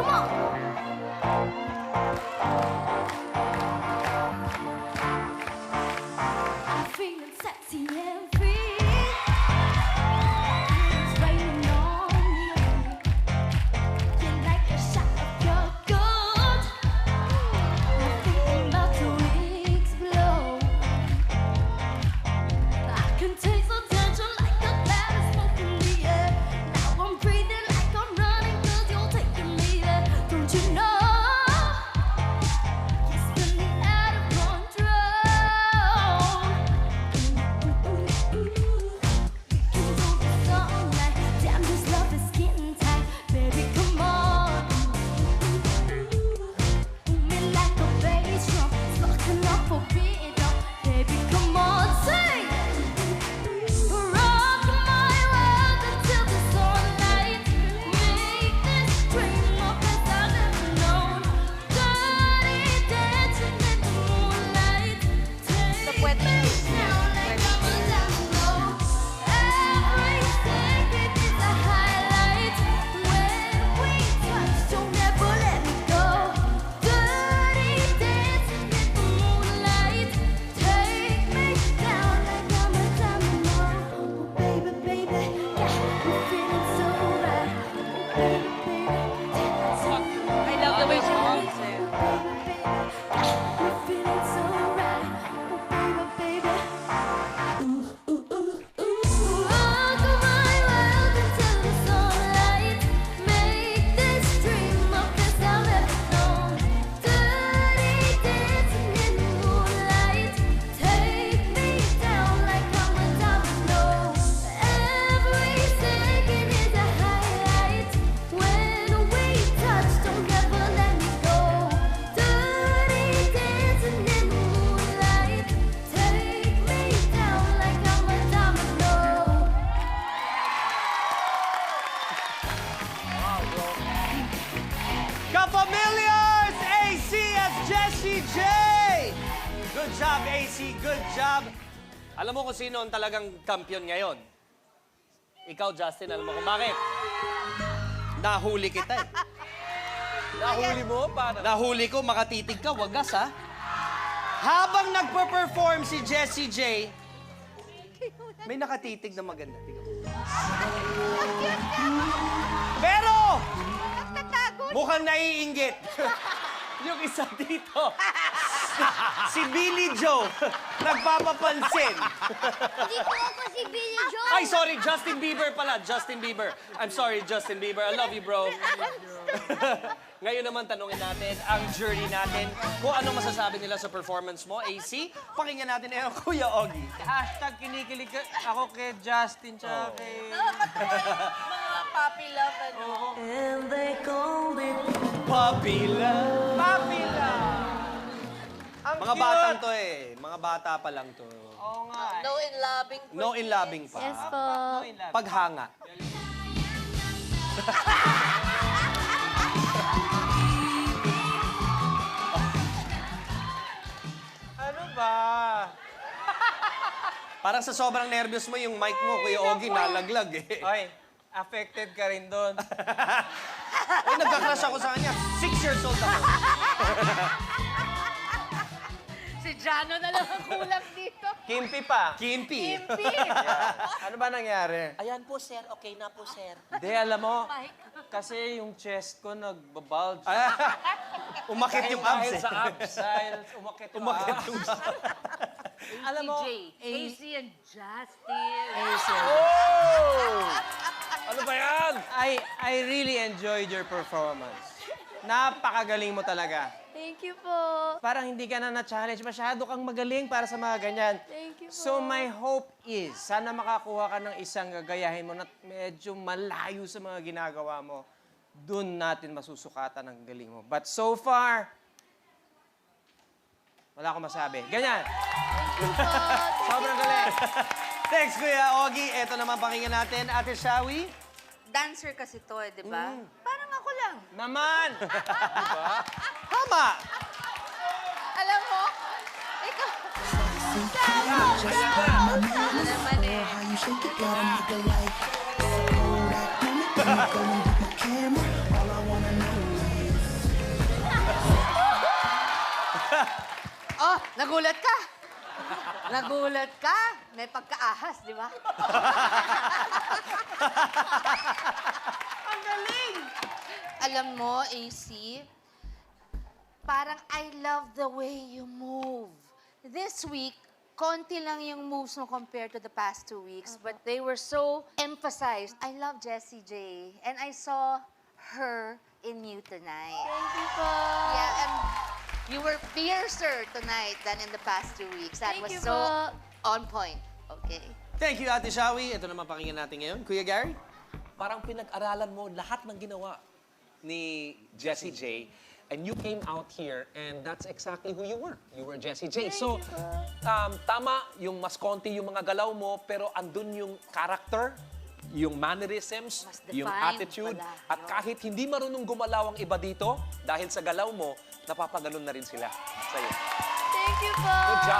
Come on! I'm feeling sexy and free. It's raining on me. You're like a shot of your good. I'm thinking about to explode. I can taste the tension like a cloud of smoke in the air. Now I'm breathing like I'm running 'cause you're taking me there. Don't you know? You're spinning out of control. We can do this all night. Damn, this love is getting tight. Baby, come on. Me like a bass drum, sparking up a rhythm. Baby, come on, sing. Rock my world until the sunlight. Make this dream of best I've ever known. Dirty dancing in the moonlight. Take me down like I'm a domino. Every second is a highlight. When we touch, don't ever let me go. Dirty dancing in the moonlight. Take me down like I'm a domino. Oh, baby, baby, yeah, we're feeling so right. Oh, baby, baby, I love the way she moves. we're feeling so right. Oh, baby, baby. Ooh, ooh, ooh, ooh. Rock my world until the sunlight. Make this dream of best I've ever known. Dirty dancing in the moonlight. Take me down like I'm a domino. Every second is a highlight. When we touch, don't ever let me go. Dirty dancing in the moonlight. Take me down like I'm a domino. Kapamillions! AC as Jessie J! Good job, AC. Good job. Alam mo kung sino ang talagang kampiyon ngayon? Ikaw, Justin, alam mo kung bakit? Nahuli kita eh. Nahuli mo? Paano? Nahuli ko, makatitig ka, wagas ha. Habang nagpa-perform si Jessie J, may nakatitig na maganda. Tingnan mo. Pero, mukhang naiinggit. Yung isa dito, si Billy Joe, nagpapapansin. Hindi ko ako si Billy Joe. Ay, sorry, Justin Bieber pala. Justin Bieber. I'm sorry, Justin Bieber. I love you, bro. Ngayon naman, tanungin natin ang jury natin kung ano masasabi nila sa performance mo. AC, pakinggan natin Kuya Ogie. Hashtag kinikilig ako kay Justin tsaka kay... Mga puppy love, ano? And they called it Puppy love. Papila! Ang Mga cute! batang to eh. Mga bata pa lang to. Oo nga. No in loving. No in loving pa. Yes po. No in love. Paghanga. Ano ba? Parang sa sobrang nervyos mo, yung mic mo, Kuya Ogie, nalaglag eh. Oy, affected ka rin doon. Eh, nagka-crush ako sa kanya. 6 years old ako. Si Jano na lang ang kulang dito. Kimpi pa. Kimpi. Ano ba nangyari? Ayan po, sir. Okay na po, sir. Di, alam mo, kasi yung chest ko nagbabulge. Umakit yung abs Dahil eh. sa abs. Dahil umakit yung Umakit abs. yung Alam mo, AC and Justin. ano ba yan? I really enjoyed your performance. Napakagaling mo talaga. Thank you po. Parang hindi ka na na-challenge. Masyado kang magaling para sa mga ganyan. Thank you po. So my hope is, sana makakuha ka ng isang gagayahin mo na medyo malayo sa mga ginagawa mo. Doon natin masusukatan ang galing mo. But so far, wala akong masabi. Ganyan. Sobrang galing. Thanks, Kuya Ogie. Eto naman pakinggan natin. Ate Shawi. Dancer kasi to, eh, di ba? Parang ako lang. Naman! Tama. Alam mo, ikaw. Ano naman eh. How you shake it, got a nigga like. Hold that moment, go and get my camera. All I wanna know is Nagulat ka? Nagulat ka? May pagkaahas, di ba? Ang galing! Alam mo, AC, parang I love the way you move. This week, konti lang yung moves mo compared to the past 2 weeks, but they were so emphasized. I love Jessie J, and I saw her in you tonight. Thank you po. Yeah, and you were fiercer tonight than in the past 2 weeks. That Thank was you so po. on point. Okay. Thank you, Ate Shawi. Ito naman pakinggan natin ngayon. Kuya Gary? Parang pinag-aralan mo lahat ng ginawa ni Jessie J. And you came out here and that's exactly who you were. You were Jessie J. So, tama, yung mas konti yung mga galaw mo, pero andun yung character, yung mannerisms, Mas yung defined attitude. pala, At no? kahit hindi marunong gumalaw ang iba dito, dahil sa galaw mo, napapaganon na rin sila sa'yo. Thank you po. Good job.